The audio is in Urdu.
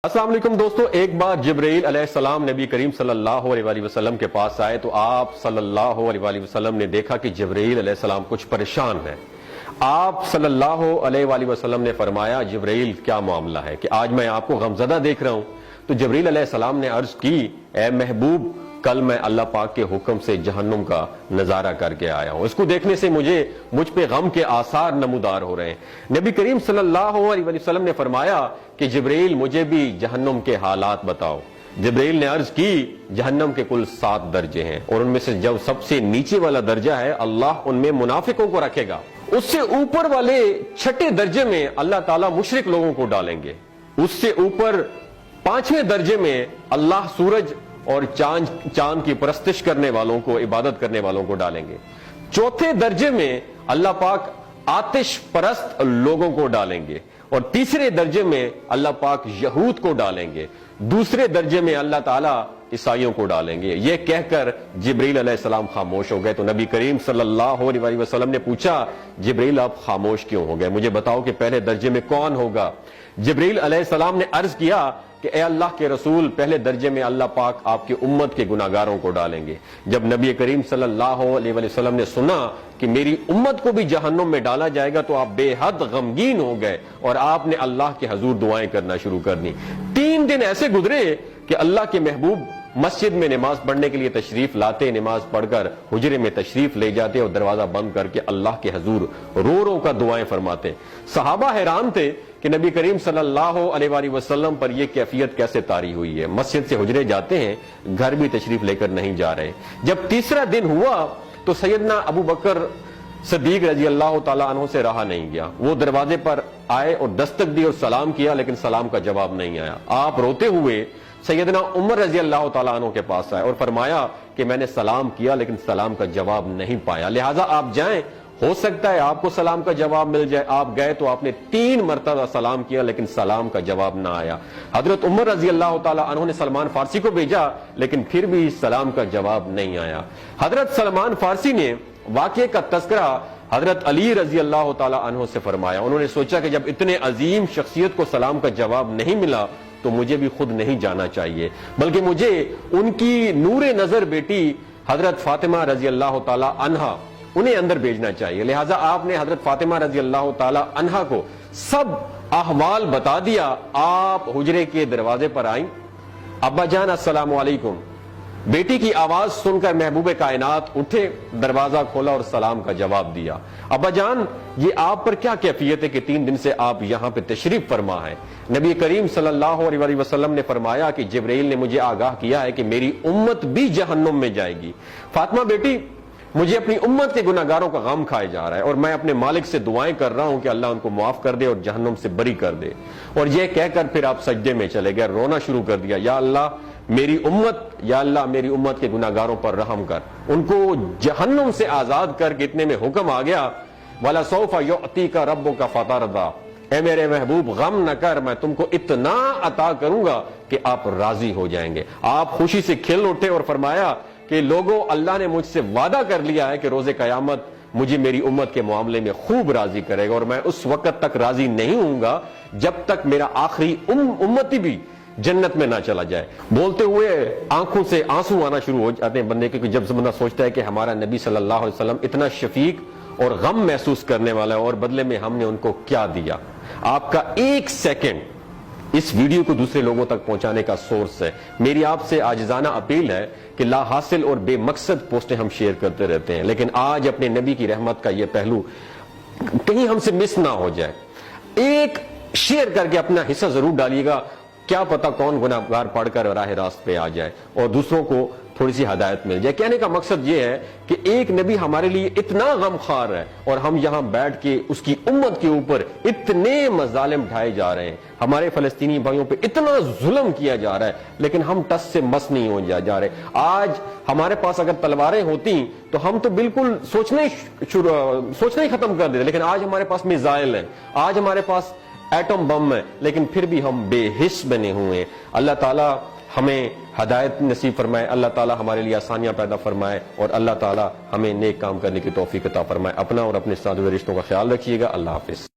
السلام علیکم دوستو، ایک بار جبرائیل علیہ السلام نبی کریم صلی اللہ علیہ وآلہ وسلم کے پاس آئے تو آپ صلی اللہ علیہ وآلہ وسلم نے دیکھا کہ جبرائیل علیہ السلام کچھ پریشان ہے۔ آپ صلی اللہ علیہ وآلہ وسلم نے فرمایا جبرائیل کیا معاملہ ہے کہ آج میں آپ کو غمزدہ دیکھ رہا ہوں؟ تو جبرائیل علیہ السلام نے عرض کی اے محبوب، کل میں اللہ پاک کے حکم سے جہنم کا نظارہ کر کے آیا ہوں، اس کو دیکھنے سے مجھ پہ غم کے آثار نمودار ہو رہے ہیں۔ نبی کریم صلی اللہ علیہ وسلم نے فرمایا کہ جبرائیل مجھے بھی جہنم کے حالات بتاؤ۔ جبرائیل نے عرض کی جہنم کے کل 7 درجے ہیں اور ان میں سے جو سب سے نیچے والا درجہ ہے اللہ ان میں منافقوں کو رکھے گا، اس سے اوپر والے 6 درجے میں اللہ تعالیٰ مشرک لوگوں کو ڈالیں گے، اس سے اوپر 5ویں درجے میں اللہ سورج اور چاند کی پرستش کرنے والوں کو، عبادت کرنے والوں کو ڈالیں گے، 4تھے درجے میں اللہ پاک آتش پرست لوگوں کو ڈالیں گے، اور 3رے درجے میں اللہ پاک یہود کو ڈالیں گے، 2 درجے میں اللہ تعالیٰ عیسائیوں کو ڈالیں گے۔ یہ کہہ کر جبرائیل علیہ السلام خاموش ہو گئے تو نبی کریم صلی اللہ علیہ وآلہ وسلم نے پوچھا جبرائیل آپ خاموش کیوں ہو گئے؟ مجھے بتاؤ کہ پہلے درجے میں کون ہوگا؟ جبرائیل علیہ السلام نے عرض کیا کہ اے اللہ کے رسول، پہلے درجے میں اللہ پاک آپ کی امت کے گناہگاروں کو ڈالیں گے۔ جب نبی کریم صلی اللہ علیہ وآلہ وسلم نے سنا کہ میری امت کو بھی جہنم میں ڈالا جائے گا تو آپ بے حد غمگین ہو گئے اور آپ نے اللہ کے حضور دعائیں کرنا شروع کر دی۔ 3 دن ایسے گزرے کہ اللہ کے محبوب مسجد میں نماز پڑھنے کے لیے تشریف لاتے، نماز پڑھ کر حجرے میں تشریف لے جاتے اور دروازہ بند کر کے اللہ کے حضور رو رو کر دعائیں فرماتے۔ صحابہ حیران تھے کہ نبی کریم صلی اللہ علیہ وآلہ وسلم پر یہ کیفیت کیسے طاری ہوئی ہے، مسجد سے حجرے جاتے ہیں، گھر بھی تشریف لے کر نہیں جا رہے۔ جب 3را دن ہوا تو سیدنا ابو بکر صدیق رضی اللہ تعالیٰ عنہ سے رہا نہیں گیا، وہ دروازے پر آئے اور دستک دی اور سلام کیا، لیکن سلام کا جواب نہیں آیا۔ آپ روتے ہوئے سیدنا عمر رضی اللہ تعالیٰ عنہ کے پاس آئے اور فرمایا کہ میں نے سلام کیا لیکن سلام کا جواب نہیں پایا، لہٰذا آپ جائیں، ہو سکتا ہے آپ کو سلام کا جواب مل جائے۔ آپ گئے تو آپ نے 3 مرتبہ سلام کیا لیکن سلام کا جواب نہ آیا۔ حضرت عمر رضی اللہ تعالیٰ عنہ نے سلمان فارسی کو بھیجا لیکن پھر بھی سلام کا جواب نہیں آیا۔ حضرت سلمان فارسی نے واقعے کا تذکرہ حضرت علی رضی اللہ تعالیٰ عنہ سے فرمایا۔ انہوں نے سوچا کہ جب اتنے عظیم شخصیت کو سلام کا جواب نہیں ملا تو مجھے بھی خود نہیں جانا چاہیے، بلکہ مجھے ان کی نور نظر بیٹی حضرت فاطمہ رضی اللہ تعالیٰ عنہا انہیں اندر بھیجنا چاہیے۔ لہٰذا آپ نے حضرت فاطمہ رضی اللہ تعالیٰ عنہا کو سب احوال بتا دیا۔ آپ حجرے کے دروازے پر آئیں، ابا جان السلام علیکم، بیٹی کی آواز سن کر محبوب کائنات اٹھے، دروازہ کھولا اور سلام کا جواب دیا۔ ابا جان یہ آپ پر کیا کیفیت ہے کہ 3 دن سے آپ یہاں پہ تشریف فرما ہے؟ نبی کریم صلی اللہ علیہ وآلہ وسلم نے فرمایا کہ جبرائیل نے مجھے آگاہ کیا ہے کہ میری امت بھی جہنم میں جائے گی۔ فاطمہ بیٹی، مجھے اپنی امت کے گناہگاروں کا غم کھائے جا رہا ہے اور میں اپنے مالک سے دعائیں کر رہا ہوں کہ اللہ ان کو معاف کر دے اور جہنم سے بری کر دے۔ اور یہ کہہ کر پھر آپ سجدے میں چلے گئے، رونا شروع کر دیا، یا اللہ میری امت کے گناہگاروں پر رحم کر، ان کو جہنم سے آزاد کر کے اتنے میں حکم آ گیا وَلَسَوْفَ يُعْطِيكَ رَبُّكَ فَتَرْضَىٰ، اے میرے محبوب غم نہ کر، میں تم کو اتنا عطا کروں گا کہ آپ راضی ہو جائیں گے۔ آپ خوشی سے کھل اٹھے اور فرمایا کہ لوگوں، اللہ نے مجھ سے وعدہ کر لیا ہے کہ روز قیامت مجھے میری امت کے معاملے میں خوب راضی کرے گا، اور میں اس وقت تک راضی نہیں ہوں گا جب تک میرا آخری امتی بھی جنت میں نہ چلا جائے۔ بولتے ہوئے آنکھوں سے آنسو آنا شروع ہو جاتے ہیں بندے کے، جب بندہ سوچتا ہے کہ ہمارا نبی صلی اللہ علیہ وسلم اتنا شفیق اور غم محسوس کرنے والا ہے اور بدلے میں ہم نے ان کو کیا دیا۔ آپ کا 1 سیکنڈ اس ویڈیو کو دوسرے لوگوں تک پہنچانے کا سورس ہے۔ میری آپ سے عاجزانہ اپیل ہے کہ لا حاصل اور بے مقصد پوسٹیں ہم شیئر کرتے رہتے ہیں، لیکن آج اپنے نبی کی رحمت کا یہ پہلو کہیں ہم سے مس نہ ہو جائے۔ ایک شیئر کر کے اپنا حصہ ضرور ڈالیے گا، کیا پتا کون گناہگار پڑھ کر راہ راست پہ آ جائے اور دوسروں کو تھوڑی سی ہدایت مل جائے۔ کہنے کا مقصد یہ ہے کہ ایک نبی ہمارے لیے اتنا غم خوار ہے اور ہم یہاں بیٹھ کے اس کی امت کے اوپر اتنے مظالم ڈھائے جا رہے ہیں، ہمارے فلسطینی بھائیوں پہ اتنا ظلم کیا جا رہا ہے، لیکن ہم ٹس سے مس نہیں ہو جا رہے۔ آج ہمارے پاس اگر تلواریں ہوتی تو ہم تو بالکل سوچنا ہی ختم کر دیتے، لیکن آج ہمارے پاس میزائل ہیں، آج ہمارے پاس ایٹم بم ہے، لیکن پھر بھی ہم بے حس بنے ہوئے ہیں۔ اللہ تعالیٰ ہمیں ہدایت نصیب فرمائے، اللہ تعالیٰ ہمارے لیے آسانیاں پیدا فرمائے اور اللہ تعالیٰ ہمیں نیک کام کرنے کی توفیق عطا فرمائے۔ اپنا اور اپنے ساتھ رشتوں کا خیال رکھیے گا۔ اللہ حافظ۔